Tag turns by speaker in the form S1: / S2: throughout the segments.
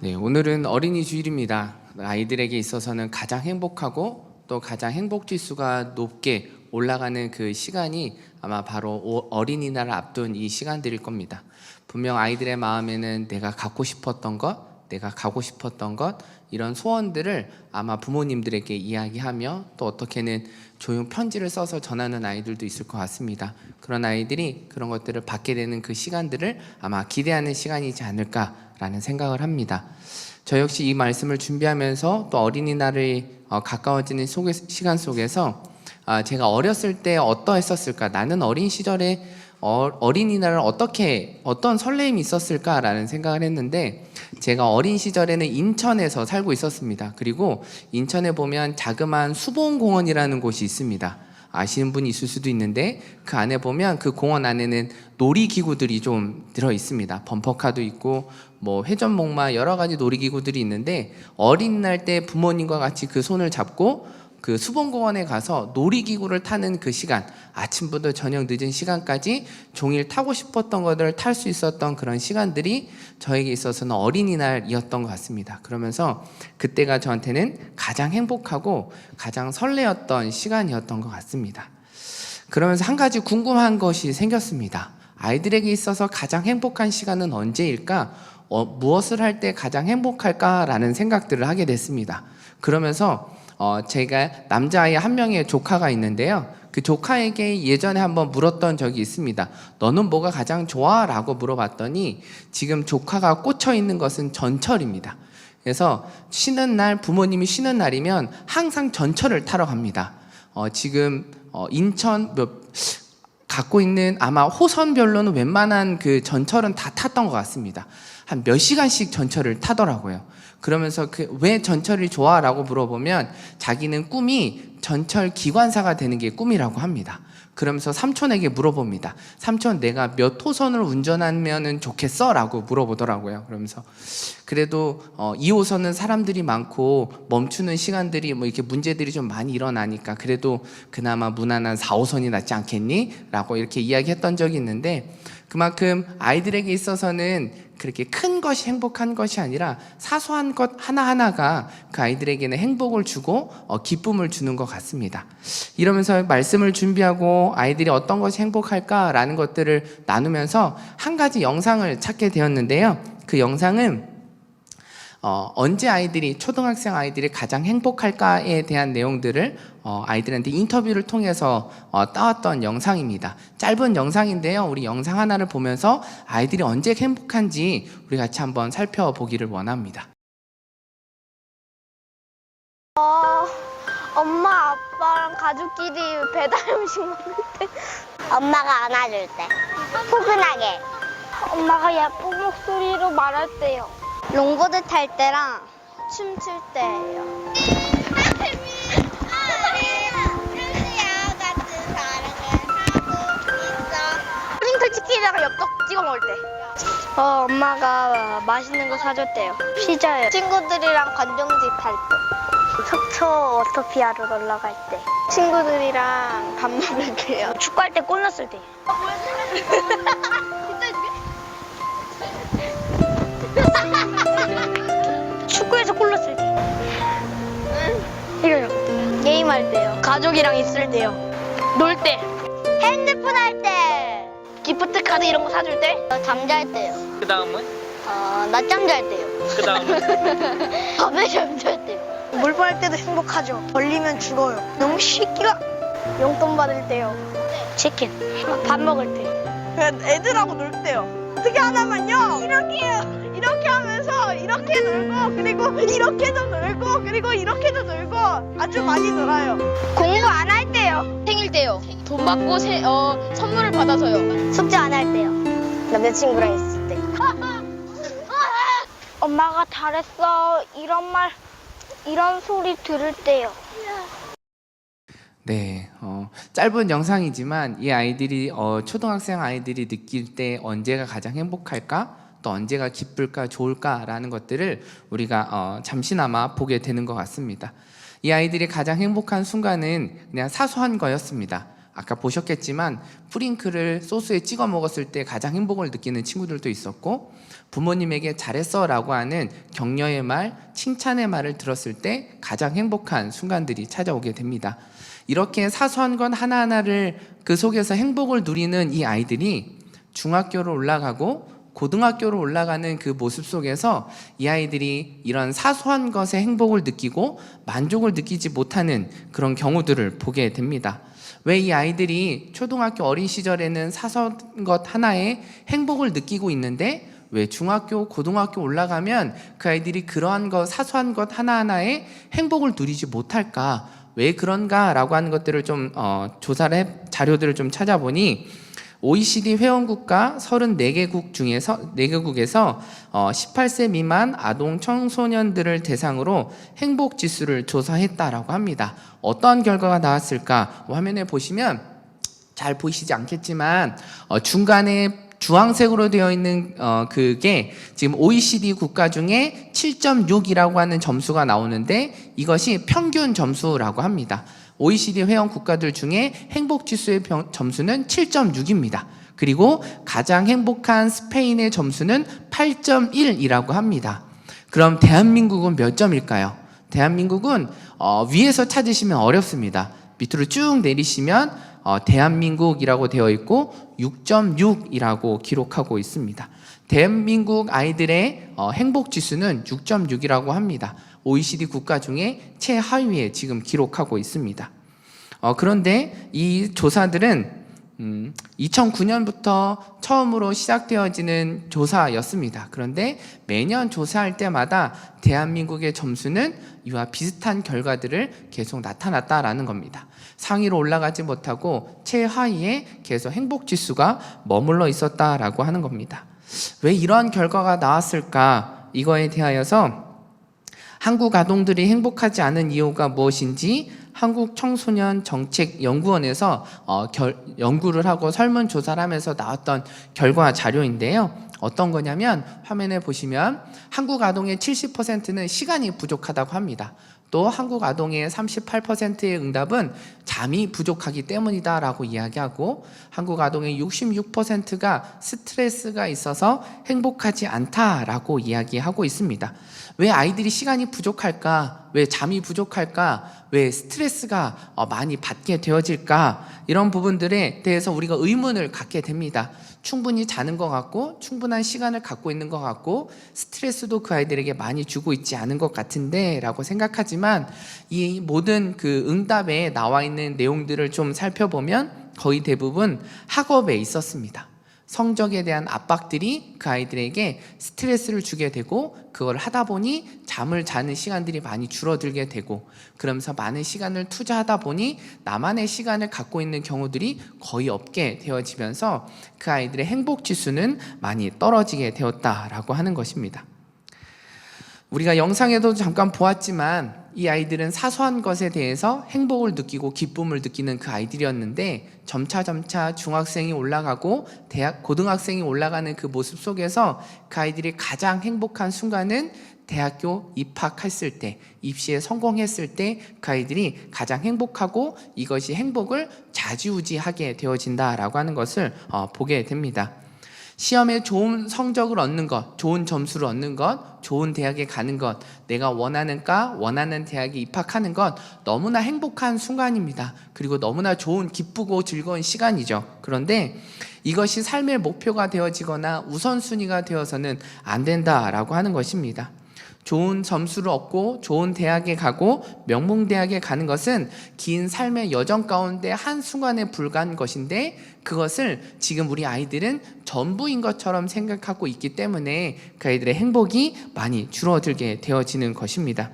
S1: 네, 오늘은 어린이 주일입니다. 아이들에게 있어서는 가장 행복하고 또 가장 행복 지수가 높게 올라가는 그 시간이 아마 바로 어린이날을 앞둔 이 시간들일 겁니다. 분명 아이들의 마음에는 내가 갖고 싶었던 것, 내가 가고 싶었던 것, 이런 소원들을 아마 부모님들에게 이야기하며 또 어떻게는 조용 편지를 써서 전하는 아이들도 있을 것 같습니다. 그런 아이들이 그런 것들을 받게 되는 그 시간들을 아마 기대하는 시간이지 않을까라는 생각을 합니다. 저 역시 이 말씀을 준비하면서 또 어린이날이 가까워지는 시간 속에서 제가 어렸을 때 어떠했었을까, 나는 어린 시절에 어린이날을 어떤 설렘이 있었을까라는 생각을 했는데, 제가 어린 시절에는 인천에서 살고 있었습니다. 그리고 인천에 보면 자그마한 수봉공원이라는 곳이 있습니다. 아시는 분이 있을 수도 있는데, 그 안에 보면 그 공원 안에는 놀이기구들이 좀 들어 있습니다. 범퍼카도 있고 뭐 회전목마 여러 가지 놀이기구들이 있는데, 어린이날 때 부모님과 같이 그 손을 잡고 그 수봉공원에 가서 놀이기구를 타는 그 시간, 아침부터 저녁 늦은 시간까지 종일 타고 싶었던 것들을 탈 수 있었던 그런 시간들이 저에게 있어서는 어린이날이었던 것 같습니다. 그러면서 그때가 저한테는 가장 행복하고 가장 설레었던 시간이었던 것 같습니다. 그러면서 한 가지 궁금한 것이 생겼습니다. 아이들에게 있어서 가장 행복한 시간은 언제일까? 무엇을 할 때 가장 행복할까라는 생각들을 하게 됐습니다. 그러면서 제가 남자아이 한 명의 조카가 있는데요, 그 조카에게 예전에 한번 물었던 적이 있습니다. 너는 뭐가 가장 좋아? 라고 물어봤더니 지금 조카가 꽂혀 있는 것은 전철입니다. 그래서 쉬는 날, 부모님이 쉬는 날이면 항상 전철을 타러 갑니다. 지금 인천 갖고 있는 아마 호선별로는 웬만한 그 전철은 다 탔던 것 같습니다. 한 몇 시간씩 전철을 타더라고요. 그러면서 왜 전철이 좋아? 라고 물어보면 자기는 꿈이 전철 기관사가 되는 게 꿈이라고 합니다. 그러면서 삼촌에게 물어봅니다. 삼촌, 내가 몇 호선을 운전하면 좋겠어? 라고 물어보더라고요. 그러면서 그래도 2호선은 사람들이 많고 멈추는 시간들이 뭐 이렇게 문제들이 좀 많이 일어나니까 그래도 그나마 무난한 4호선이 낫지 않겠니? 라고 이렇게 이야기했던 적이 있는데, 그만큼 아이들에게 있어서는 그렇게 큰 것이 행복한 것이 아니라 사소한 것 하나하나가 그 아이들에게는 행복을 주고 기쁨을 주는 것 같습니다. 이러면서 말씀을 준비하고 아이들이 어떤 것이 행복할까라는 것들을 나누면서 한 가지 영상을 찾게 되었는데요, 그 영상은 언제 초등학생 아이들이 가장 행복할까에 대한 내용들을 아이들한테 인터뷰를 통해서 따왔던 영상입니다. 짧은 영상인데요, 우리 영상 하나를 보면서 아이들이 언제 행복한지 우리 같이 한번 살펴보기를 원합니다.
S2: 엄마 아빠랑 가족끼리 배달 음식 먹을 때, 엄마가 안아줄 때, 포근하게, 엄마가 예쁜 목소리로 말할 때요, 롱보드 탈 때랑 춤출 때예요. 프링클 치킨이랑 엽떡 찍어 먹을 때. 엄마가 맛있는 거 사줬대요. 피자요. 친구들이랑 관종짓 할 때. 속초 워터피아로 놀러 갈 때. 친구들이랑 밥 먹을 때요. 축구할 때 골 넣었을 때. 축구에서 골 넣었을 때. 이거요. 게임할 때요. 가족이랑 있을 때요. 놀 때. 핸드폰 할 때. 기프트 카드 이런 거 사줄 때. 잠잘 때요.
S3: 그 다음은?
S2: 낮잠 잘 때요.
S3: 그 다음은?
S2: 밤에 잠잘 때요. 물볼 때도 행복하죠. 걸리면 죽어요. 너무 시기가. 용돈 받을 때요. 치킨. 밥 먹을 때.
S4: 애들하고 놀 때요. 어떻게 하냐면요, 이렇게요. 이렇게 하면서 이렇게 놀고, 그리고 이렇게도 놀고, 그리고 이렇게도 놀고, 아주 많이 놀아요.
S2: 공부 안 할 때요.
S5: 생일 때요. 돈 받고 선물을 받아서요.
S2: 숙제 안 할 때요. 남자친구랑 있을 때. 엄마가 잘했어. 이런 소리 들을 때요.
S1: 네, 짧은 영상이지만 이 아이들이 초등학생 아이들이 느낄 때 언제가 가장 행복할까? 또 언제가 기쁠까, 좋을까라는 것들을 우리가 잠시나마 보게 되는 것 같습니다. 이 아이들이 가장 행복한 순간은 그냥 사소한 거였습니다. 아까 보셨겠지만 프링클을 소스에 찍어 먹었을 때 가장 행복을 느끼는 친구들도 있었고, 부모님에게 잘했어 라고 하는 격려의 말, 칭찬의 말을 들었을 때 가장 행복한 순간들이 찾아오게 됩니다. 이렇게 사소한 것 하나하나를 그 속에서 행복을 누리는 이 아이들이 중학교로 올라가고 고등학교로 올라가는 그 모습 속에서 이 아이들이 이런 사소한 것에 행복을 느끼고 만족을 느끼지 못하는 그런 경우들을 보게 됩니다. 왜 이 아이들이 초등학교 어린 시절에는 사소한 것 하나에 행복을 느끼고 있는데 왜 중학교, 고등학교 올라가면 그 아이들이 그러한 것, 사소한 것 하나하나에 행복을 누리지 못할까? 왜 그런가? 라고 하는 것들을 좀 자료들을 좀 찾아보니 OECD 회원국가 34개국 중에서 4개국에서 18세 미만 아동 청소년들을 대상으로 행복 지수를 조사했다라고 합니다. 어떠한 결과가 나왔을까? 화면에 보시면 잘 보이시지 않겠지만 중간에 주황색으로 되어 있는 그게 지금 OECD 국가 중에 7.6이라고 하는 점수가 나오는데 이것이 평균 점수라고 합니다. OECD 회원 국가들 중에 행복지수의 점수는 7.6입니다. 그리고 가장 행복한 스페인의 점수는 8.1이라고 합니다. 그럼 대한민국은 몇 점일까요? 대한민국은 위에서 찾으시면 어렵습니다. 밑으로 쭉 내리시면 대한민국이라고 되어 있고 6.6이라고 기록하고 있습니다. 대한민국 아이들의 행복지수는 6.6이라고 합니다. OECD 국가 중에 최하위에 지금 기록하고 있습니다. 그런데 이 조사들은 2009년부터 처음으로 시작되어지는 조사였습니다. 그런데 매년 조사할 때마다 대한민국의 점수는 이와 비슷한 결과들을 계속 나타났다라는 겁니다. 상위로 올라가지 못하고 최하위에 계속 행복지수가 머물러 있었다라고 하는 겁니다. 왜 이러한 결과가 나왔을까? 이거에 대하여서 한국 아동들이 행복하지 않은 이유가 무엇인지 한국청소년정책연구원에서 연구를 하고 설문조사를 하면서 나왔던 결과 자료인데요. 어떤 거냐면 화면에 보시면 한국 아동의 70%는 시간이 부족하다고 합니다. 또 한국 아동의 38%의 응답은 잠이 부족하기 때문이다라고 이야기하고 한국 아동의 66%가 스트레스가 있어서 행복하지 않다라고 이야기하고 있습니다. 왜 아이들이 시간이 부족할까? 왜 잠이 부족할까? 왜 스트레스가 많이 받게 되어질까? 이런 부분들에 대해서 우리가 의문을 갖게 됩니다. 충분히 자는 것 같고 충분한 시간을 갖고 있는 것 같고 스트레스도 그 아이들에게 많이 주고 있지 않은 것 같은데 라고 생각하지만 이 모든 그 응답에 나와 있는 내용들을 좀 살펴보면 거의 대부분 학업에 있었습니다. 성적에 대한 압박들이 그 아이들에게 스트레스를 주게 되고 그걸 하다 보니 잠을 자는 시간들이 많이 줄어들게 되고 그러면서 많은 시간을 투자하다 보니 나만의 시간을 갖고 있는 경우들이 거의 없게 되어지면서 그 아이들의 행복지수는 많이 떨어지게 되었다라고 하는 것입니다. 우리가 영상에도 잠깐 보았지만 이 아이들은 사소한 것에 대해서 행복을 느끼고 기쁨을 느끼는 그 아이들이었는데 점차 중학생이 올라가고 고등학생이 올라가는 그 모습 속에서 그 아이들이 가장 행복한 순간은 대학교 입학했을 때, 입시에 성공했을 때 그 아이들이 가장 행복하고 이것이 행복을 좌지우지하게 되어진다라고 하는 것을 보게 됩니다. 시험에 좋은 성적을 얻는 것, 좋은 점수를 얻는 것, 좋은 대학에 가는 것, 내가 원하는 과, 원하는 대학에 입학하는 것 너무나 행복한 순간입니다. 그리고 너무나 좋은 기쁘고 즐거운 시간이죠. 그런데 이것이 삶의 목표가 되어지거나 우선순위가 되어서는 안 된다라고 하는 것입니다. 좋은 점수를 얻고 좋은 대학에 가고 명문대학에 가는 것은 긴 삶의 여정 가운데 한순간에 불과한 것인데 그것을 지금 우리 아이들은 전부인 것처럼 생각하고 있기 때문에 그 아이들의 행복이 많이 줄어들게 되어지는 것입니다.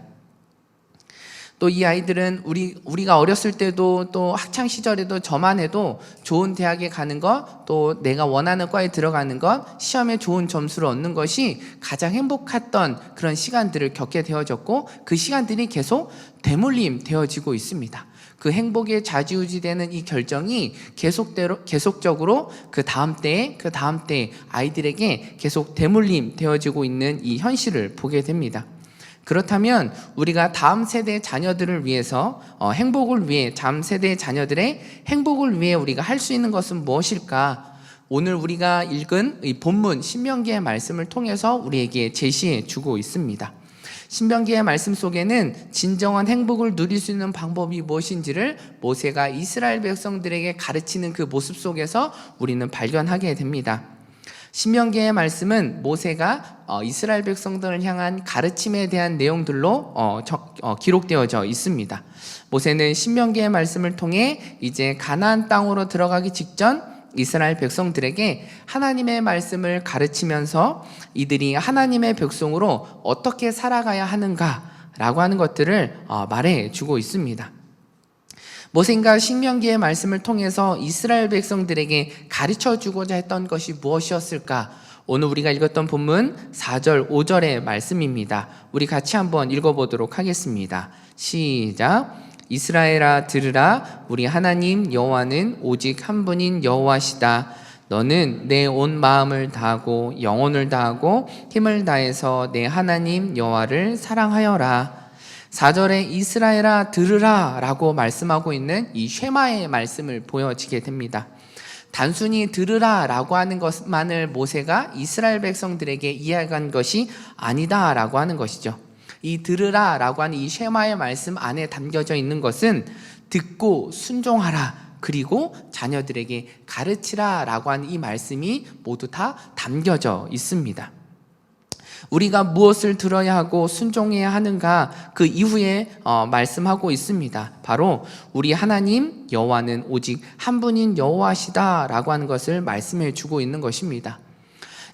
S1: 또 이 아이들은 우리가 어렸을 때도 또 학창 시절에도 저만 해도 좋은 대학에 가는 것, 또 내가 원하는 과에 들어가는 것, 시험에 좋은 점수를 얻는 것이 가장 행복했던 그런 시간들을 겪게 되어졌고 그 시간들이 계속 되물림 되어지고 있습니다. 그 행복에 좌지우지되는 이 결정이 계속적으로 그 다음 때에 아이들에게 계속 되물림 되어지고 있는 이 현실을 보게 됩니다. 그렇다면 우리가 다음 세대 자녀들을 위해서 행복을 위해, 다음 세대 자녀들의 행복을 위해 우리가 할 수 있는 것은 무엇일까? 오늘 우리가 읽은 이 본문 신명기의 말씀을 통해서 우리에게 제시해 주고 있습니다. 신명기의 말씀 속에는 진정한 행복을 누릴 수 있는 방법이 무엇인지를 모세가 이스라엘 백성들에게 가르치는 그 모습 속에서 우리는 발견하게 됩니다. 신명기의 말씀은 모세가 이스라엘 백성들을 향한 가르침에 대한 내용들로 기록되어져 있습니다. 모세는 신명기의 말씀을 통해 이제 가나안 땅으로 들어가기 직전 이스라엘 백성들에게 하나님의 말씀을 가르치면서 이들이 하나님의 백성으로 어떻게 살아가야 하는가라고 하는 것들을 말해주고 있습니다. 모세가 신명기의 말씀을 통해서 이스라엘 백성들에게 가르쳐주고자 했던 것이 무엇이었을까? 오늘 우리가 읽었던 본문 4절, 5절의 말씀입니다. 우리 같이 한번 읽어보도록 하겠습니다. 시작! 이스라엘아 들으라, 우리 하나님 여호와는 오직 한 분인 여호와시다. 너는 내 온 마음을 다하고 영혼을 다하고 힘을 다해서 내 하나님 여호와를 사랑하여라. 4절에 이스라엘아 들으라 라고 말씀하고 있는 이 쉐마의 말씀을 보여지게 됩니다. 단순히 들으라 라고 하는 것만을 모세가 이스라엘 백성들에게 이야기한 것이 아니다 라고 하는 것이죠. 이 들으라 라고 하는 이 쉐마의 말씀 안에 담겨져 있는 것은 듣고 순종하라, 그리고 자녀들에게 가르치라 라고 하는 이 말씀이 모두 다 담겨져 있습니다. 우리가 무엇을 들어야 하고 순종해야 하는가, 그 이후에 말씀하고 있습니다. 바로 우리 하나님 여호와는 오직 한 분인 여호와시다 라고 하는 것을 말씀해 주고 있는 것입니다.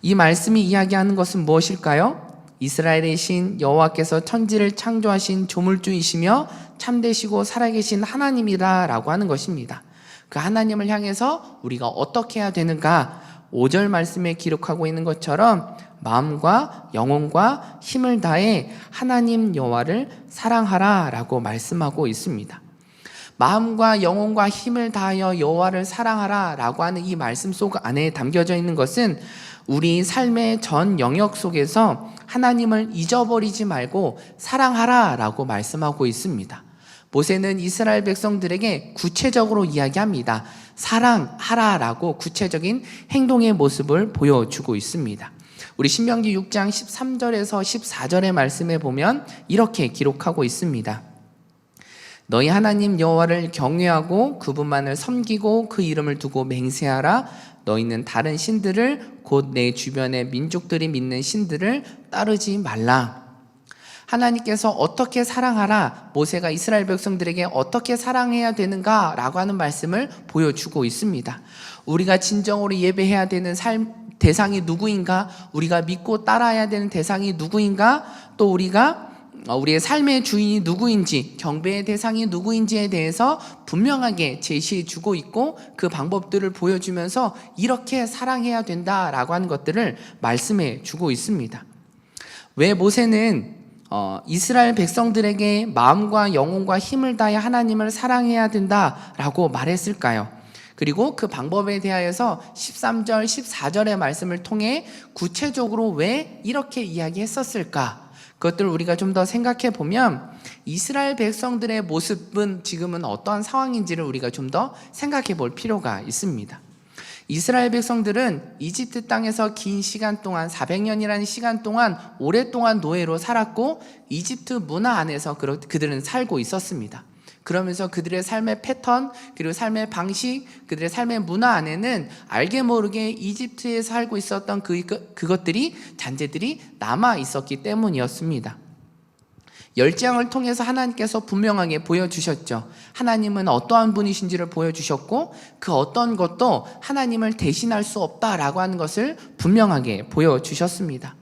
S1: 이 말씀이 이야기하는 것은 무엇일까요? 이스라엘의 신 여호와께서 천지를 창조하신 조물주이시며 참되시고 살아계신 하나님이다 라고 하는 것입니다. 그 하나님을 향해서 우리가 어떻게 해야 되는가? 5절 말씀에 기록하고 있는 것처럼 마음과 영혼과 힘을 다해 하나님 여호와를 사랑하라 라고 말씀하고 있습니다. 마음과 영혼과 힘을 다하여 여호와를 사랑하라 라고 하는 이 말씀 속 안에 담겨져 있는 것은 우리 삶의 전 영역 속에서 하나님을 잊어버리지 말고 사랑하라 라고 말씀하고 있습니다. 모세는 이스라엘 백성들에게 구체적으로 이야기합니다. 사랑하라 라고 구체적인 행동의 모습을 보여주고 있습니다. 우리 신명기 6장 13절에서 14절의 말씀에 보면 이렇게 기록하고 있습니다. 너희 하나님 여호와를 경외하고 그분만을 섬기고 그 이름을 두고 맹세하라. 너희는 다른 신들을, 곧 내 주변의 민족들이 믿는 신들을 따르지 말라. 하나님께서 어떻게 사랑하라, 모세가 이스라엘 백성들에게 어떻게 사랑해야 되는가 라고 하는 말씀을 보여주고 있습니다. 우리가 진정으로 예배해야 되는 대상이 누구인가, 우리가 믿고 따라야 되는 대상이 누구인가, 또 우리의 삶의 주인이 누구인지, 경배의 대상이 누구인지에 대해서 분명하게 제시해 주고 있고, 그 방법들을 보여주면서 이렇게 사랑해야 된다라고 하는 것들을 말씀해 주고 있습니다. 왜 모세는 이스라엘 백성들에게 마음과 영혼과 힘을 다해 하나님을 사랑해야 된다라고 말했을까요? 그리고 그 방법에 대하여서 13절, 14절의 말씀을 통해 구체적으로 왜 이렇게 이야기했었을까? 그것들을 우리가 좀 더 생각해 보면 이스라엘 백성들의 모습은 지금은 어떠한 상황인지를 우리가 좀 더 생각해 볼 필요가 있습니다. 이스라엘 백성들은 이집트 땅에서 긴 시간 동안 400년이라는 시간 동안 오랫동안 노예로 살았고 이집트 문화 안에서 그들은 살고 있었습니다. 그러면서 그들의 삶의 패턴, 그리고 삶의 방식, 그들의 삶의 문화 안에는 알게 모르게 이집트에 살고 있었던 그것들이, 잔재들이 남아 있었기 때문이었습니다. 열재앙을 통해서 하나님께서 분명하게 보여주셨죠. 하나님은 어떠한 분이신지를 보여주셨고, 그 어떤 것도 하나님을 대신할 수 없다라고 하는 것을 분명하게 보여주셨습니다.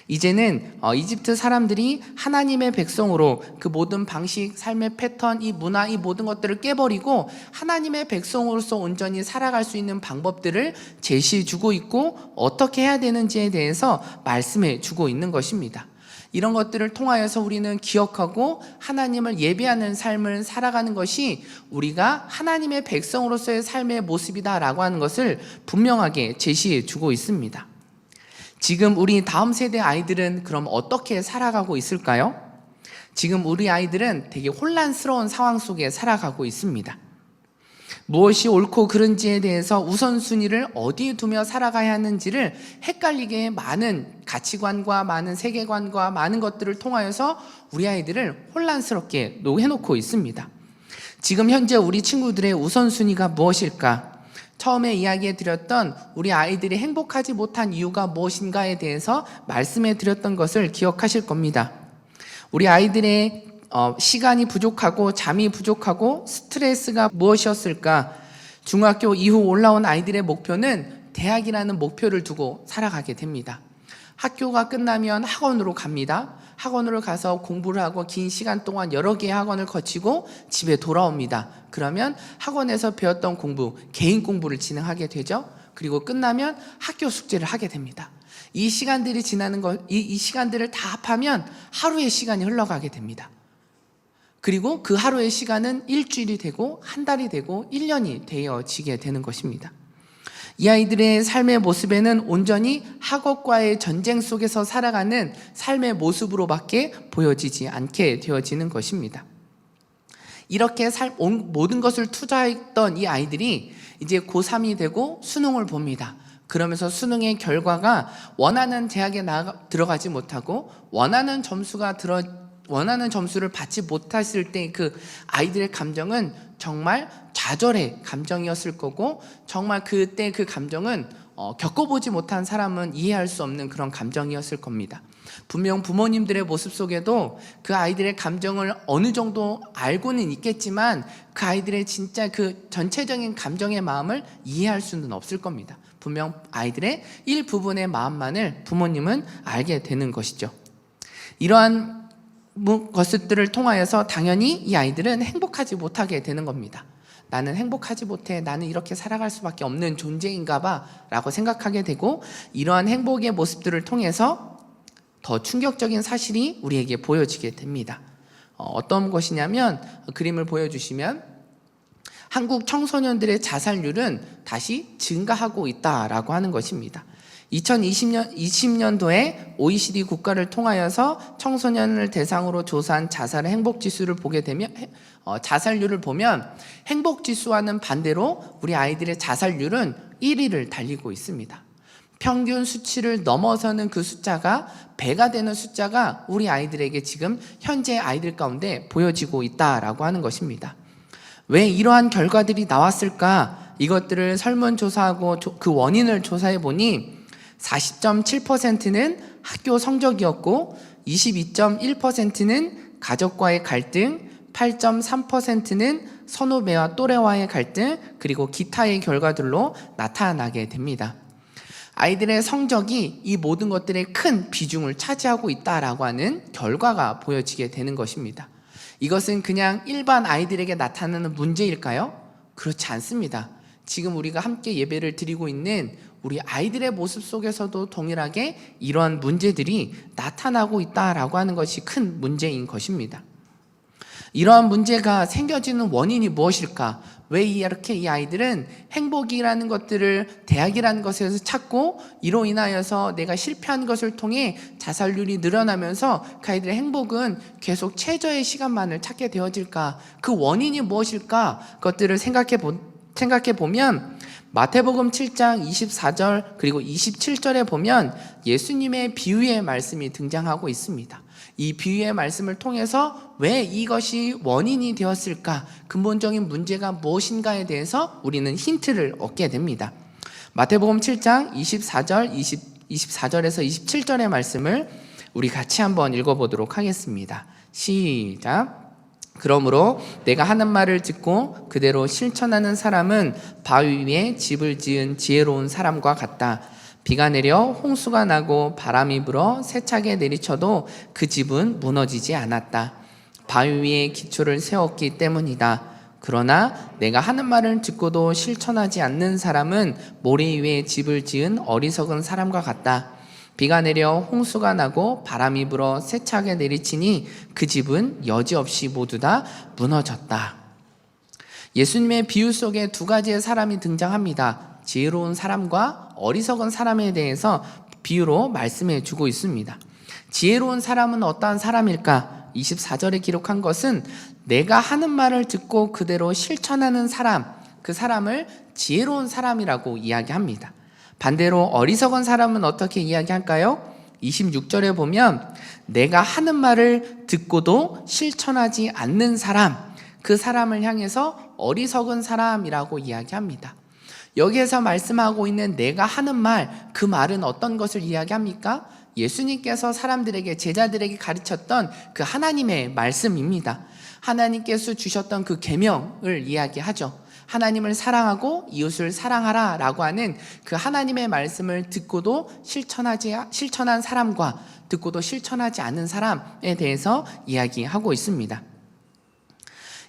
S1: 이제는 이집트 사람들이 하나님의 백성으로 그 모든 방식, 삶의 패턴, 이 문화, 이 모든 것들을 깨버리고 하나님의 백성으로서 온전히 살아갈 수 있는 방법들을 제시해 주고 있고, 어떻게 해야 되는지에 대해서 말씀해 주고 있는 것입니다. 이런 것들을 통하여서 우리는 기억하고 하나님을 예배하는 삶을 살아가는 것이 우리가 하나님의 백성으로서의 삶의 모습이다라고 하는 것을 분명하게 제시해 주고 있습니다. 지금 우리 다음 세대 아이들은 그럼 어떻게 살아가고 있을까요? 지금 우리 아이들은 되게 혼란스러운 상황 속에 살아가고 있습니다. 무엇이 옳고 그른지에 대해서 우선순위를 어디에 두며 살아가야 하는지를 헷갈리게 많은 가치관과 많은 세계관과 많은 것들을 통하여서 우리 아이들을 혼란스럽게 해놓고 있습니다. 지금 현재 우리 친구들의 우선순위가 무엇일까? 처음에 이야기해 드렸던 우리 아이들이 행복하지 못한 이유가 무엇인가에 대해서 말씀해 드렸던 것을 기억하실 겁니다. 우리 아이들의 시간이 부족하고 잠이 부족하고 스트레스가 무엇이었을까? 중학교 이후 올라온 아이들의 목표는 대학이라는 목표를 두고 살아가게 됩니다. 학교가 끝나면 학원으로 갑니다. 학원으로 가서 공부를 하고 긴 시간 동안 여러 개의 학원을 거치고 집에 돌아옵니다. 그러면 학원에서 배웠던 공부, 개인 공부를 진행하게 되죠. 그리고 끝나면 학교 숙제를 하게 됩니다. 이 시간들이 지나는 이 시간들을 다 합하면 하루의 시간이 흘러가게 됩니다. 그리고 그 하루의 시간은 일주일이 되고 한 달이 되고 1년이 되어지게 되는 것입니다. 이 아이들의 삶의 모습에는 온전히 학업과의 전쟁 속에서 살아가는 삶의 모습으로밖에 보여지지 않게 되어지는 것입니다. 이렇게 모든 것을 투자했던 이 아이들이 이제 고3이 되고 수능을 봅니다. 그러면서 수능의 결과가 원하는 대학에 들어가지 못하고 원하는 점수를 받지 못했을 때 그 아이들의 감정은 정말 좌절의 감정이었을 거고, 정말 그때 그 감정은 겪어보지 못한 사람은 이해할 수 없는 그런 감정이었을 겁니다. 분명 부모님들의 모습 속에도 그 아이들의 감정을 어느 정도 알고는 있겠지만 그 아이들의 진짜 그 전체적인 감정의 마음을 이해할 수는 없을 겁니다. 분명 아이들의 일부분의 마음만을 부모님은 알게 되는 것이죠. 이러한 것들을 통하여서 당연히 이 아이들은 행복하지 못하게 되는 겁니다. 나는 행복하지 못해, 나는 이렇게 살아갈 수밖에 없는 존재인가 봐 라고 생각하게 되고, 이러한 행복의 모습들을 통해서 더 충격적인 사실이 우리에게 보여지게 됩니다. 어떤 것이냐면, 그림을 보여주시면 한국 청소년들의 자살률은 다시 증가하고 있다라고 하는 것입니다. 2020년도에 OECD 국가를 통하여서 청소년을 대상으로 조사한 자살의 행복지수를 보게 되면 자살률을 보면 행복지수와는 반대로 우리 아이들의 자살률은 1위를 달리고 있습니다. 평균 수치를 넘어서는 그 숫자가 배가 되는 숫자가 우리 아이들에게 지금 현재 아이들 가운데 보여지고 있다라고 하는 것입니다. 왜 이러한 결과들이 나왔을까? 이것들을 설문조사하고 그 원인을 조사해 보니 40.7%는 학교 성적이었고 22.1%는 가족과의 갈등, 8.3%는 선후배와 또래와의 갈등, 그리고 기타의 결과들로 나타나게 됩니다. 아이들의 성적이 이 모든 것들의 큰 비중을 차지하고 있다라고 하는 결과가 보여지게 되는 것입니다. 이것은 그냥 일반 아이들에게 나타나는 문제일까요? 그렇지 않습니다. 지금 우리가 함께 예배를 드리고 있는 우리 아이들의 모습 속에서도 동일하게 이러한 문제들이 나타나고 있다라고 하는 것이 큰 문제인 것입니다. 이러한 문제가 생겨지는 원인이 무엇일까? 왜 이렇게 이 아이들은 행복이라는 것들을 대학이라는 것에서 찾고, 이로 인하여서 내가 실패한 것을 통해 자살률이 늘어나면서 그 아이들의 행복은 계속 최저의 시간만을 찾게 되어질까? 그 원인이 무엇일까? 그것들을 생각해 보면 마태복음 7장 24절 그리고 27절에 보면 예수님의 비유의 말씀이 등장하고 있습니다. 이 비유의 말씀을 통해서 왜 이것이 원인이 되었을까? 근본적인 문제가 무엇인가에 대해서 우리는 힌트를 얻게 됩니다. 마태복음 7장 24절에서 27절의 말씀을 우리 같이 한번 읽어보도록 하겠습니다. 시작. 그러므로 내가 하는 말을 듣고 그대로 실천하는 사람은 바위 위에 집을 지은 지혜로운 사람과 같다. 비가 내려 홍수가 나고 바람이 불어 세차게 내리쳐도 그 집은 무너지지 않았다. 바위 위에 기초를 세웠기 때문이다. 그러나 내가 하는 말을 듣고도 실천하지 않는 사람은 모래 위에 집을 지은 어리석은 사람과 같다. 비가 내려 홍수가 나고 바람이 불어 세차게 내리치니 그 집은 여지없이 모두 다 무너졌다. 예수님의 비유 속에 두 가지의 사람이 등장합니다. 지혜로운 사람과 어리석은 사람에 대해서 비유로 말씀해 주고 있습니다. 지혜로운 사람은 어떠한 사람일까? 24절에 기록한 것은 내가 하는 말을 듣고 그대로 실천하는 사람, 그 사람을 지혜로운 사람이라고 이야기합니다. 반대로 어리석은 사람은 어떻게 이야기할까요? 26절에 보면 내가 하는 말을 듣고도 실천하지 않는 사람, 그 사람을 향해서 어리석은 사람이라고 이야기합니다. 여기에서 말씀하고 있는 내가 하는 말, 그 말은 어떤 것을 이야기합니까? 예수님께서 사람들에게, 제자들에게 가르쳤던 그 하나님의 말씀입니다. 하나님께서 주셨던 그 계명을 이야기하죠. 하나님을 사랑하고 이웃을 사랑하라 라고 하는 그 하나님의 말씀을 듣고도 실천한 사람과 듣고도 실천하지 않는 사람에 대해서 이야기하고 있습니다.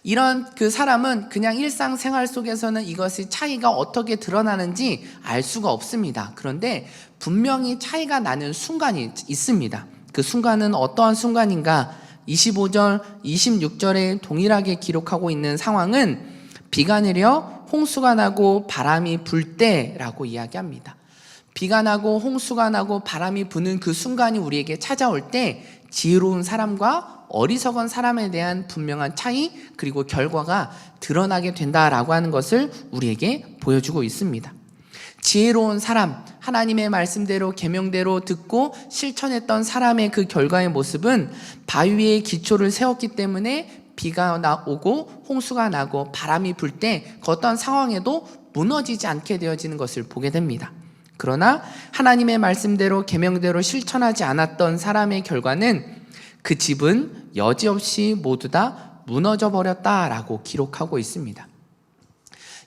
S1: 이런 그 사람은 그냥 일상생활 속에서는 이것의 차이가 어떻게 드러나는지 알 수가 없습니다. 그런데 분명히 차이가 나는 순간이 있습니다. 그 순간은 어떠한 순간인가? 25절, 26절에 동일하게 기록하고 있는 상황은 비가 내려 홍수가 나고 바람이 불 때라고 이야기합니다. 비가 나고 홍수가 나고 바람이 부는 그 순간이 우리에게 찾아올 때 지혜로운 사람과 어리석은 사람에 대한 분명한 차이, 그리고 결과가 드러나게 된다라고 하는 것을 우리에게 보여주고 있습니다. 지혜로운 사람, 하나님의 말씀대로 계명대로 듣고 실천했던 사람의 그 결과의 모습은 바위 위에 기초를 세웠기 때문에 비가 오고 홍수가 나고 바람이 불 때 그 어떤 상황에도 무너지지 않게 되어지는 것을 보게 됩니다. 그러나 하나님의 말씀대로 계명대로 실천하지 않았던 사람의 결과는 그 집은 여지없이 모두 다 무너져 버렸다라고 기록하고 있습니다.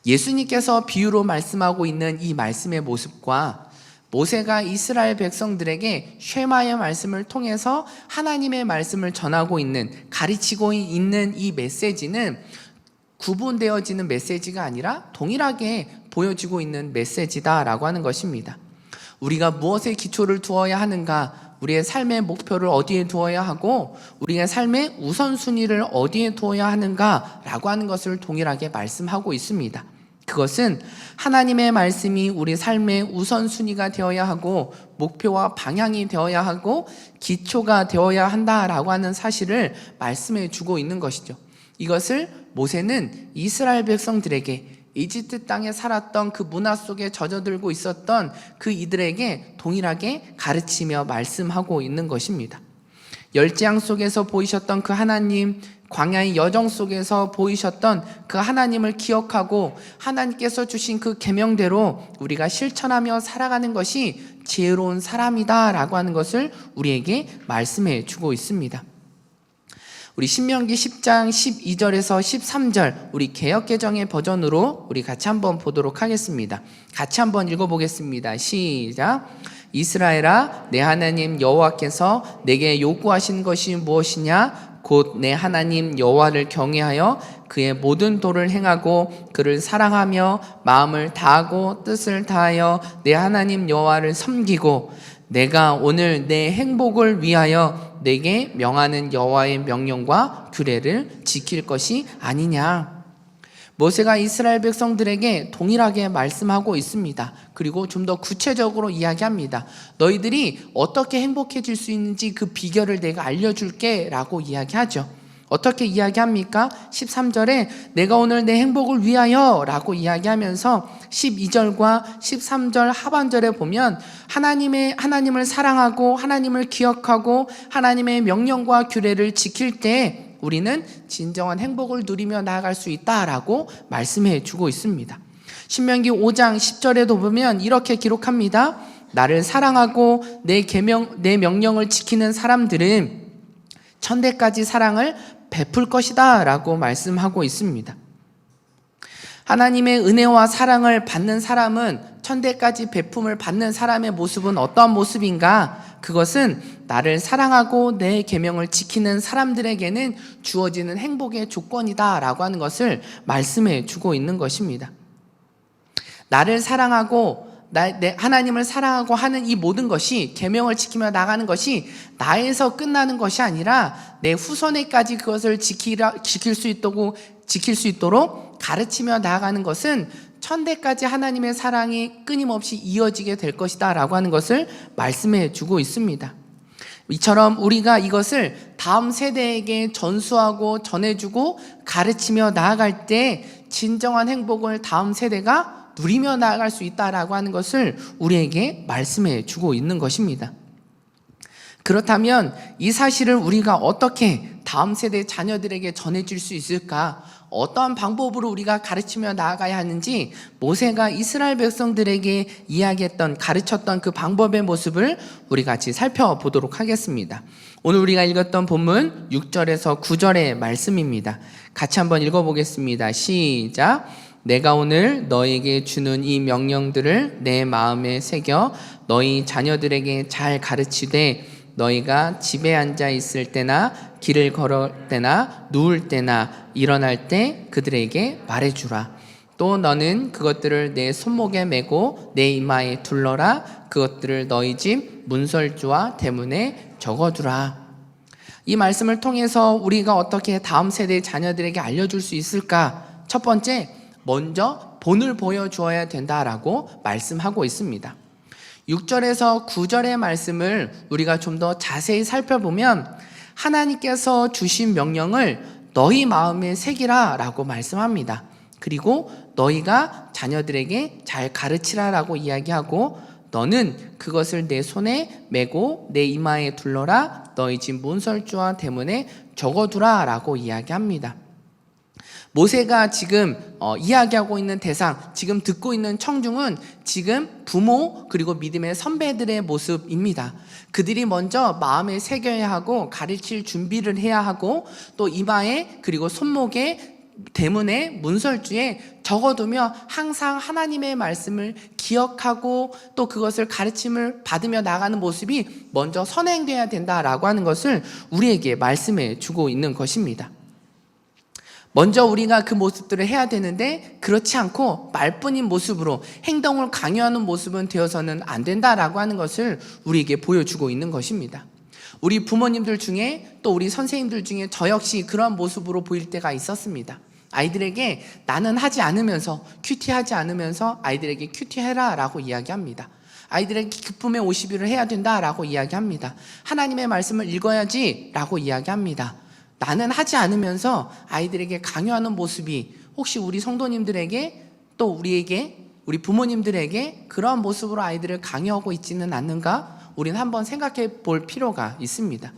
S1: 예수님께서 비유로 말씀하고 있는 이 말씀의 모습과 모세가 이스라엘 백성들에게 쉐마의 말씀을 통해서 하나님의 말씀을 전하고 있는, 가르치고 있는 이 메시지는 구분되어지는 메시지가 아니라 동일하게 보여지고 있는 메시지다라고 하는 것입니다. 우리가 무엇에 기초를 두어야 하는가, 우리의 삶의 목표를 어디에 두어야 하고 우리의 삶의 우선순위를 어디에 두어야 하는가라고 하는 것을 동일하게 말씀하고 있습니다. 그것은 하나님의 말씀이 우리 삶의 우선순위가 되어야 하고 목표와 방향이 되어야 하고 기초가 되어야 한다라고 하는 사실을 말씀해 주고 있는 것이죠. 이것을 모세는 이스라엘 백성들에게, 이집트 땅에 살았던 그 문화 속에 젖어들고 있었던 그 이들에게 동일하게 가르치며 말씀하고 있는 것입니다. 열재앙 속에서 보이셨던 그 하나님, 광야의 여정 속에서 보이셨던 그 하나님을 기억하고 하나님께서 주신 그 계명대로 우리가 실천하며 살아가는 것이 지혜로운 사람이다라고 하는 것을 우리에게 말씀해 주고 있습니다. 우리 신명기 10장 12절에서 13절, 우리 개역개정의 버전으로 우리 같이 한번 보도록 하겠습니다. 같이 한번 읽어보겠습니다. 시작. 이스라엘아, 내 하나님 여호와께서 내게 요구하신 것이 무엇이냐? 곧 내 하나님 여호와를 경외하여 그의 모든 도를 행하고 그를 사랑하며 마음을 다하고 뜻을 다하여 내 하나님 여호와를 섬기고 내가 오늘 내 행복을 위하여 내게 명하는 여호와의 명령과 규례를 지킬 것이 아니냐. 모세가 이스라엘 백성들에게 동일하게 말씀하고 있습니다. 그리고 좀 더 구체적으로 이야기합니다. 너희들이 어떻게 행복해질 수 있는지 그 비결을 내가 알려줄게 라고 이야기하죠. 어떻게 이야기합니까? 13절에 내가 오늘 내 행복을 위하여 라고 이야기하면서 12절과 13절 하반절에 보면 하나님을 사랑하고 하나님을 기억하고 하나님의 명령과 규례를 지킬 때 우리는 진정한 행복을 누리며 나아갈 수 있다라고 말씀해 주고 있습니다. 신명기 5장 10절에도 보면 이렇게 기록합니다. 나를 사랑하고 내 명령을 지키는 사람들은 천대까지 사랑을 베풀 것이다 라고 말씀하고 있습니다. 하나님의 은혜와 사랑을 받는 사람은, 천대까지 베품을 받는 사람의 모습은 어떠한 모습인가? 그것은 나를 사랑하고 내 계명을 지키는 사람들에게는 주어지는 행복의 조건이다 라고 하는 것을 말씀해 주고 있는 것입니다. 나를 사랑하고 하나님을 사랑하고 하는 이 모든 것이, 계명을 지키며 나가는 것이 나에서 끝나는 것이 아니라 내 후손에까지 그것을 지킬 수 있도록 가르치며 나아가는 것은 천대까지 하나님의 사랑이 끊임없이 이어지게 될 것이다 라고 하는 것을 말씀해 주고 있습니다. 이처럼 우리가 이것을 다음 세대에게 전수하고 전해주고 가르치며 나아갈 때 진정한 행복을 다음 세대가 누리며 나아갈 수 있다라고 하는 것을 우리에게 말씀해 주고 있는 것입니다. 그렇다면 이 사실을 우리가 어떻게 다음 세대 자녀들에게 전해줄 수 있을까? 어떠한 방법으로 우리가 가르치며 나아가야 하는지 모세가 이스라엘 백성들에게 이야기했던, 가르쳤던 그 방법의 모습을 우리 같이 살펴보도록 하겠습니다. 오늘 우리가 읽었던 본문 6절에서 9절의 말씀입니다. 같이 한번 읽어보겠습니다. 시작. 내가 오늘 너에게 주는 이 명령들을 내 마음에 새겨 너희 자녀들에게 잘 가르치되 너희가 집에 앉아 있을 때나 길을 걸을 때나 누울 때나 일어날 때 그들에게 말해주라. 또 너는 그것들을 내 손목에 메고 내 이마에 둘러라. 그것들을 너희 집 문설주와 대문에 적어두라. 이 말씀을 통해서 우리가 어떻게 다음 세대 자녀들에게 알려줄 수 있을까? 첫 번째, 먼저 본을 보여주어야 된다라고 말씀하고 있습니다. 6절에서 9절의 말씀을 우리가 좀 더 자세히 살펴보면 하나님께서 주신 명령을 너희 마음에 새기라 라고 말씀합니다. 그리고 너희가 자녀들에게 잘 가르치라 라고 이야기하고 너는 그것을 내 손에 메고 내 이마에 둘러라. 너희 집 문설주와 대문에 적어두라 라고 이야기합니다. 모세가 지금 이야기하고 있는 대상, 지금 듣고 있는 청중은 지금 부모 그리고 믿음의 선배들의 모습입니다. 그들이 먼저 마음에 새겨야 하고 가르칠 준비를 해야 하고 또 이마에 그리고 손목에 대문에 문설주에 적어두며 항상 하나님의 말씀을 기억하고 또 그것을 가르침을 받으며 나가는 모습이 먼저 선행돼야 된다라고 하는 것을 우리에게 말씀해 주고 있는 것입니다. 먼저 우리가 그 모습들을 해야 되는데 그렇지 않고 말뿐인 모습으로 행동을 강요하는 모습은 되어서는 안 된다라고 하는 것을 우리에게 보여주고 있는 것입니다. 우리 부모님들 중에 또 우리 선생님들 중에 저 역시 그러한 모습으로 보일 때가 있었습니다. 아이들에게 나는 하지 않으면서 큐티하지 않으면서 아이들에게 큐티해라 라고 이야기합니다. 아이들에게 기쁨의 50일을 해야 된다라고 이야기합니다. 하나님의 말씀을 읽어야지 라고 이야기합니다. 나는 하지 않으면서 아이들에게 강요하는 모습이 혹시 우리 성도님들에게 또 우리에게 우리 부모님들에게 그런 모습으로 아이들을 강요하고 있지는 않는가? 우리는 한번 생각해 볼 필요가 있습니다.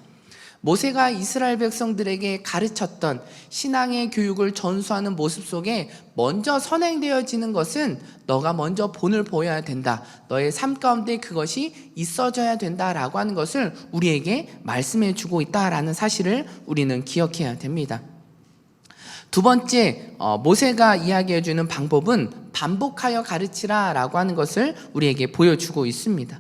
S1: 모세가 이스라엘 백성들에게 가르쳤던 신앙의 교육을 전수하는 모습 속에 먼저 선행되어지는 것은 너가 먼저 본을 보여야 된다. 너의 삶 가운데 그것이 있어져야 된다라고 하는 것을 우리에게 말씀해 주고 있다라는 사실을 우리는 기억해야 됩니다. 두 번째, 모세가 이야기해 주는 방법은 반복하여 가르치라 라고 하는 것을 우리에게 보여주고 있습니다.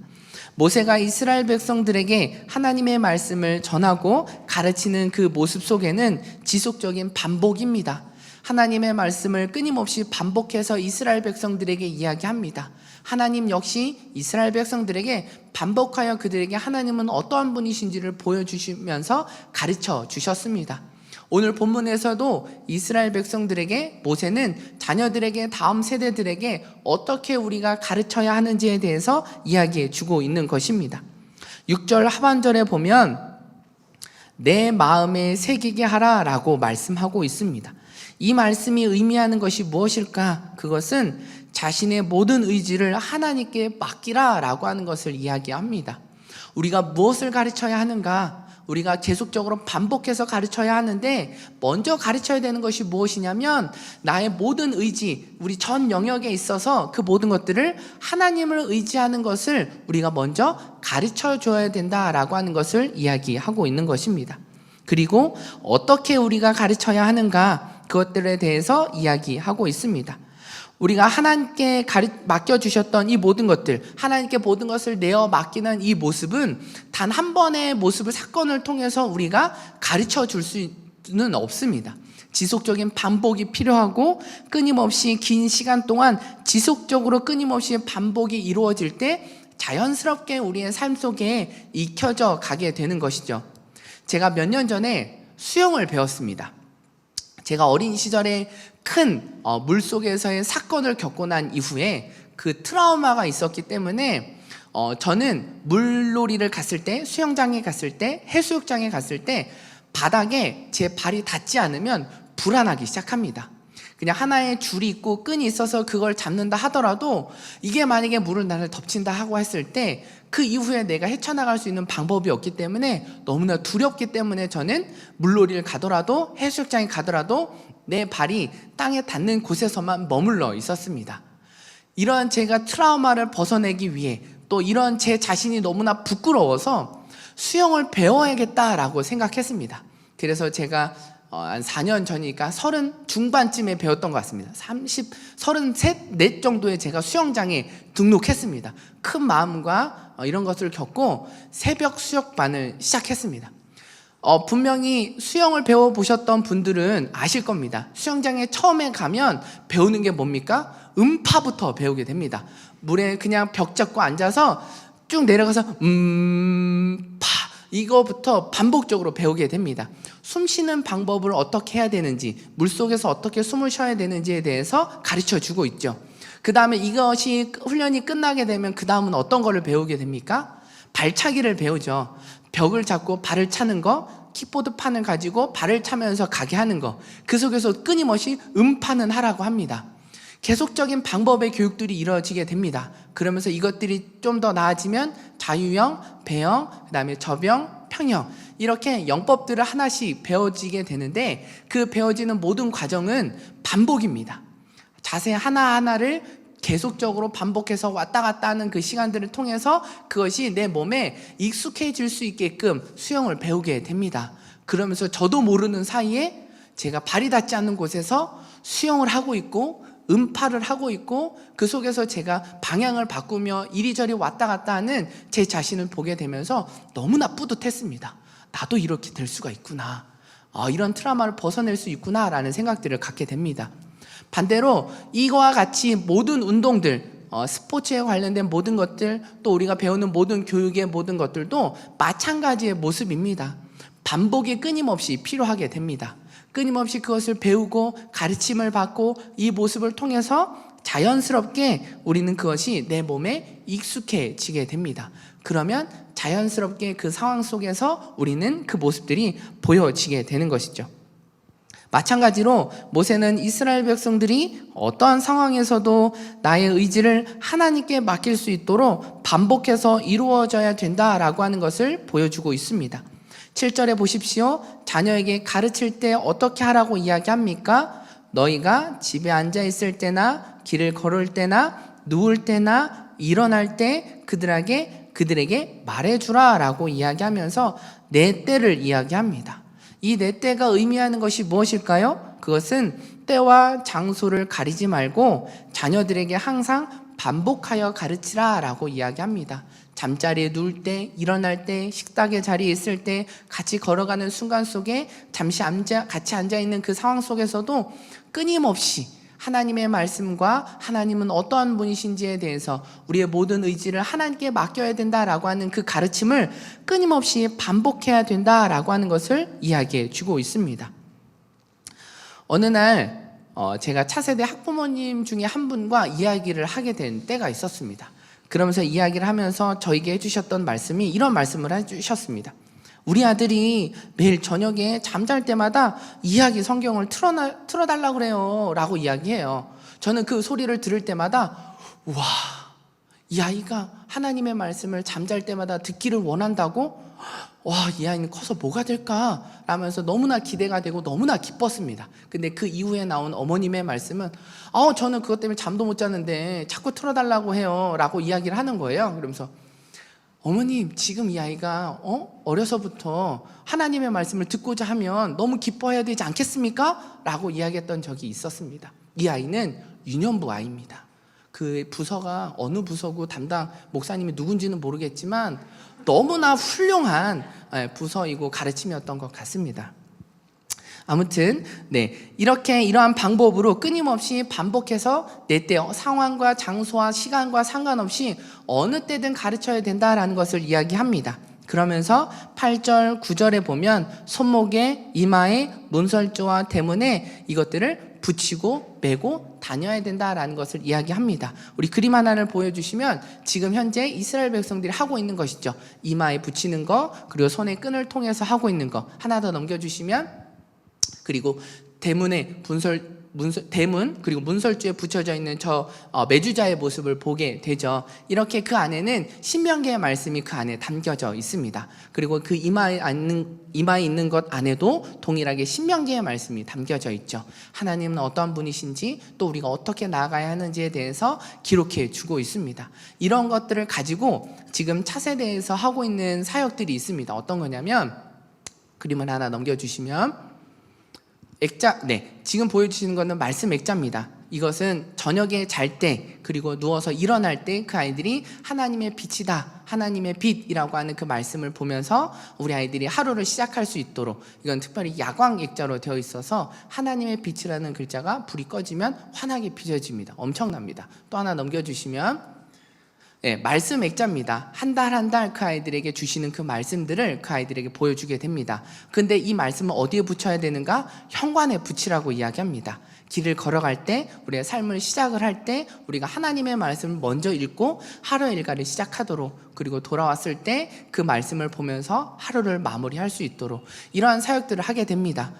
S1: 모세가 이스라엘 백성들에게 하나님의 말씀을 전하고 가르치는 그 모습 속에는 지속적인 반복입니다. 하나님의 말씀을 끊임없이 반복해서 이스라엘 백성들에게 이야기합니다. 하나님 역시 이스라엘 백성들에게 반복하여 그들에게 하나님은 어떠한 분이신지를 보여주시면서 가르쳐 주셨습니다. 오늘 본문에서도 이스라엘 백성들에게 모세는 자녀들에게 다음 세대들에게 어떻게 우리가 가르쳐야 하는지에 대해서 이야기해 주고 있는 것입니다. 6절 하반절에 보면 내 마음에 새기게 하라 라고 말씀하고 있습니다. 이 말씀이 의미하는 것이 무엇일까? 그것은 자신의 모든 의지를 하나님께 맡기라 라고 하는 것을 이야기합니다. 우리가 무엇을 가르쳐야 하는가? 우리가 계속적으로 반복해서 가르쳐야 하는데 먼저 가르쳐야 되는 것이 무엇이냐면 나의 모든 의지, 우리 전 영역에 있어서 그 모든 것들을 하나님을 의지하는 것을 우리가 먼저 가르쳐 줘야 된다라고 하는 것을 이야기하고 있는 것입니다. 그리고 어떻게 우리가 가르쳐야 하는가 그것들에 대해서 이야기하고 있습니다. 우리가 하나님께 맡겨주셨던 이 모든 것들, 하나님께 모든 것을 내어 맡기는 이 모습은 단 한 번의 모습을, 사건을 통해서 우리가 가르쳐 줄 수는 없습니다. 지속적인 반복이 필요하고 끊임없이 긴 시간 동안 지속적으로 끊임없이 반복이 이루어질 때 자연스럽게 우리의 삶 속에 익혀져 가게 되는 것이죠. 제가 몇 년 전에 수영을 배웠습니다. 제가 어린 시절에 큰 물속에서의 사건을 겪고 난 이후에 그 트라우마가 있었기 때문에 저는 물놀이를 갔을 때, 수영장에 갔을 때, 해수욕장에 갔을 때 바닥에 제 발이 닿지 않으면 불안하기 시작합니다. 그냥 하나의 줄이 있고 끈이 있어서 그걸 잡는다 하더라도 이게 만약에 물을 나를 덮친다 하고 했을 때 그 이후에 내가 헤쳐나갈 수 있는 방법이 없기 때문에 너무나 두렵기 때문에 저는 물놀이를 가더라도 해수욕장에 가더라도 내 발이 땅에 닿는 곳에서만 머물러 있었습니다. 이러한 제가 트라우마를 벗어내기 위해 또 이런 제 자신이 너무나 부끄러워서 수영을 배워야겠다라고 생각했습니다. 그래서 제가 한 4년 전이니까 30 중반쯤에 배웠던 것 같습니다. 33, 4 정도에 제가 수영장에 등록했습니다. 큰 마음과 이런 것을 겪고 새벽 수영반을 시작했습니다. 분명히 수영을 배워보셨던 분들은 아실 겁니다. 수영장에 처음에 가면 배우는 게 뭡니까? 음파부터 배우게 됩니다. 물에 그냥 벽 잡고 앉아서 쭉 내려가서 파 이거부터 반복적으로 배우게 됩니다. 숨 쉬는 방법을 어떻게 해야 되는지, 물속에서 어떻게 숨을 쉬어야 되는지에 대해서 가르쳐 주고 있죠. 그 다음에 이것이 훈련이 끝나게 되면 그 다음은 어떤 거를 배우게 됩니까? 발차기를 배우죠. 벽을 잡고 발을 차는 거, 킥보드판을 가지고 발을 차면서 가게 하는 거, 그 속에서 끊임없이 음파는 하라고 합니다. 계속적인 방법의 교육들이 이루어지게 됩니다. 그러면서 이것들이 좀 더 나아지면 자유형, 배영, 그 다음에 접영, 평영 이렇게 영법들을 하나씩 배워지게 되는데 그 배워지는 모든 과정은 반복입니다. 자세 하나하나를 계속적으로 반복해서 왔다 갔다 하는 그 시간들을 통해서 그것이 내 몸에 익숙해질 수 있게끔 수영을 배우게 됩니다. 그러면서 저도 모르는 사이에 제가 발이 닿지 않는 곳에서 수영을 하고 있고 음파를 하고 있고 그 속에서 제가 방향을 바꾸며 이리저리 왔다 갔다 하는 제 자신을 보게 되면서 너무나 뿌듯했습니다. 나도 이렇게 될 수가 있구나. 이런 트라우마를 벗어낼 수 있구나 라는 생각들을 갖게 됩니다. 반대로 이거와 같이 모든 운동들, 스포츠에 관련된 모든 것들, 또 우리가 배우는 모든 교육의 모든 것들도 마찬가지의 모습입니다. 반복이 끊임없이 필요하게 됩니다. 끊임없이 그것을 배우고 가르침을 받고 이 모습을 통해서 자연스럽게 우리는 그것이 내 몸에 익숙해지게 됩니다. 그러면 자연스럽게 그 상황 속에서 우리는 그 모습들이 보여지게 되는 것이죠. 마찬가지로 모세는 이스라엘 백성들이 어떠한 상황에서도 나의 의지를 하나님께 맡길 수 있도록 반복해서 이루어져야 된다라고 하는 것을 보여주고 있습니다. 7절에 보십시오. 자녀에게 가르칠 때 어떻게 하라고 이야기합니까? 너희가 집에 앉아 있을 때나 길을 걸을 때나 누울 때나 일어날 때 그들에게 말해주라 라고 이야기하면서 내 때를 이야기합니다. 이 내 때가 의미하는 것이 무엇일까요? 그것은 때와 장소를 가리지 말고 자녀들에게 항상 반복하여 가르치라 라고 이야기합니다. 잠자리에 누울 때, 일어날 때, 식탁의 자리에 있을 때, 같이 걸어가는 순간 속에 잠시 같이 앉아있는 그 상황 속에서도 끊임없이 하나님의 말씀과 하나님은 어떠한 분이신지에 대해서 우리의 모든 의지를 하나님께 맡겨야 된다라고 하는 그 가르침을 끊임없이 반복해야 된다라고 하는 것을 이야기해 주고 있습니다. 어느 날 제가 차세대 학부모님 중에 한 분과 이야기를 하게 된 때가 있었습니다. 그러면서 이야기를 하면서 저에게 해주셨던 말씀이 이런 말씀을 해주셨습니다. 우리 아들이 매일 저녁에 잠잘 때마다 이야기 성경을 틀어달라고 그래요 라고 이야기해요. 저는 그 소리를 들을 때마다 와, 이 아이가 하나님의 말씀을 잠잘 때마다 듣기를 원한다고? 와, 이 아이는 커서 뭐가 될까? 라면서 너무나 기대가 되고 너무나 기뻤습니다. 근데 그 이후에 나온 어머님의 말씀은 저는 그것 때문에 잠도 못 자는데 자꾸 틀어달라고 해요 라고 이야기를 하는 거예요. 그러면서 어머님, 지금 이 아이가 어려서부터 하나님의 말씀을 듣고자 하면 너무 기뻐해야 되지 않겠습니까? 라고 이야기했던 적이 있었습니다. 이 아이는 유년부 아이입니다. 그 부서가 어느 부서고 담당 목사님이 누군지는 모르겠지만 너무나 훌륭한 부서이고 가르침이었던 것 같습니다. 아무튼 이렇게 이러한 방법으로 끊임없이 반복해서 내 때 상황과 장소와 시간과 상관없이 어느 때든 가르쳐야 된다라는 것을 이야기합니다. 그러면서 8절, 9절에 보면 손목에, 이마에, 문설주와 대문에 이것들을 붙이고 메고 다녀야 된다라는 것을 이야기합니다. 우리 그림 하나를 보여주시면 지금 현재 이스라엘 백성들이 하고 있는 것이죠. 이마에 붙이는 거, 그리고 손에 끈을 통해서 하고 있는 거. 하나 더 넘겨주시면, 그리고 대문에 대문 그리고 문설주에 붙여져 있는 저 메주자의 모습을 보게 되죠. 이렇게 그 안에는 신명기의 말씀이 그 안에 담겨져 있습니다. 그리고 그 이마에 있는 것 안에도 동일하게 신명기의 말씀이 담겨져 있죠. 하나님은 어떠한 분이신지, 또 우리가 어떻게 나아가야 하는지에 대해서 기록해 주고 있습니다. 이런 것들을 가지고 지금 차세대에서 하고 있는 사역들이 있습니다. 어떤 거냐면, 그림을 하나 넘겨주시면, 액자, 지금 보여주시는 것은 말씀 액자입니다. 이것은 저녁에 잘 때, 그리고 누워서 일어날 때 그 아이들이 하나님의 빛이다, 하나님의 빛이라고 하는 그 말씀을 보면서 우리 아이들이 하루를 시작할 수 있도록, 이건 특별히 야광 액자로 되어 있어서 하나님의 빛이라는 글자가 불이 꺼지면 환하게 비춰집니다. 엄청납니다. 또 하나 넘겨주시면, 말씀 액자입니다. 한 달 한 달 그 아이들에게 주시는 그 말씀들을 그 아이들에게 보여주게 됩니다. 근데 이 말씀을 어디에 붙여야 되는가? 현관에 붙이라고 이야기합니다. 길을 걸어갈 때, 우리의 삶을 시작을 할 때 우리가 하나님의 말씀을 먼저 읽고 하루의 일과를 시작하도록, 그리고 돌아왔을 때 그 말씀을 보면서 하루를 마무리할 수 있도록 이러한 사역들을 하게 됩니다.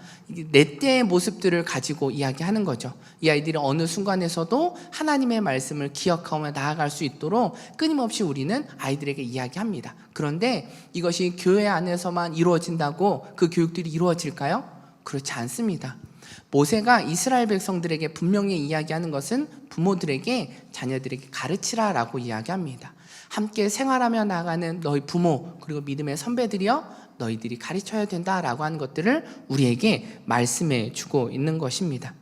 S1: 내 때의 모습들을 가지고 이야기하는 거죠. 이 아이들이 어느 순간에서도 하나님의 말씀을 기억하며 나아갈 수 있도록 끊임없이 우리는 아이들에게 이야기합니다. 그런데 이것이 교회 안에서만 이루어진다고 그 교육들이 이루어질까요? 그렇지 않습니다. 모세가 이스라엘 백성들에게 분명히 이야기하는 것은 부모들에게 자녀들에게 가르치라라고 이야기합니다. 함께 생활하며 나아가는 너희 부모, 그리고 믿음의 선배들이여, 너희들이 가르쳐야 된다라고 하는 것들을 우리에게 말씀해 주고 있는 것입니다.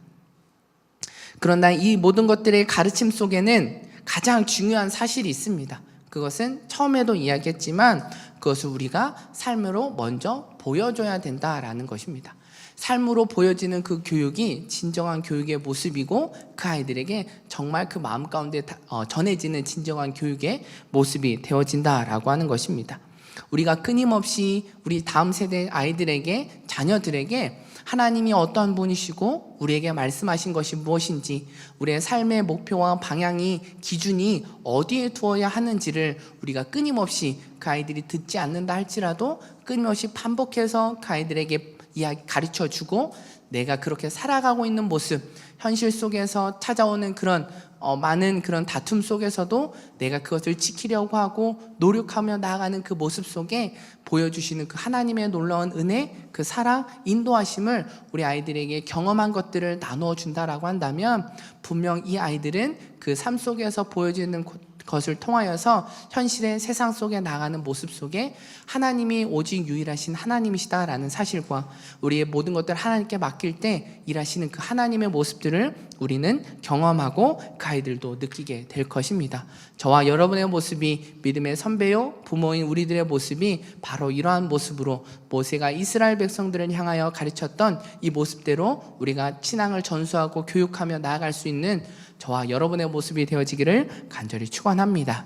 S1: 그러나 이 모든 것들의 가르침 속에는 가장 중요한 사실이 있습니다. 그것은 처음에도 이야기했지만 그것을 우리가 삶으로 먼저 보여줘야 된다라는 것입니다. 삶으로 보여지는 그 교육이 진정한 교육의 모습이고, 그 아이들에게 정말 그 마음 가운데 전해지는 진정한 교육의 모습이 되어진다라고 하는 것입니다. 우리가 끊임없이 우리 다음 세대 아이들에게, 자녀들에게 하나님이 어떠한 분이시고 우리에게 말씀하신 것이 무엇인지, 우리의 삶의 목표와 방향이, 기준이 어디에 두어야 하는지를 우리가 끊임없이 그 아이들이 듣지 않는다 할지라도 끊임없이 반복해서 그 아이들에게 이야기 가르쳐주고, 내가 그렇게 살아가고 있는 모습, 현실 속에서 찾아오는 그런 많은 그런 다툼 속에서도 내가 그것을 지키려고 하고 노력하며 나아가는 그 모습 속에 보여주시는 그 하나님의 놀라운 은혜, 그 사랑, 인도하심을 우리 아이들에게 경험한 것들을 나누어 준다라고 한다면, 분명 이 아이들은 그 삶 속에서 보여지는 것을 통하여서 현실의 세상 속에 나가는 모습 속에 하나님이 오직 유일하신 하나님이시다라는 사실과 우리의 모든 것들을 하나님께 맡길 때 일하시는 그 하나님의 모습들을 우리는 경험하고 그 아이들도 느끼게 될 것입니다. 저와 여러분의 모습이, 믿음의 선배요 부모인 우리들의 모습이 바로 이러한 모습으로 모세가 이스라엘 백성들을 향하여 가르쳤던 이 모습대로 우리가 신앙을 전수하고 교육하며 나아갈 수 있는 저와 여러분의 모습이 되어지기를 간절히 축원합니다.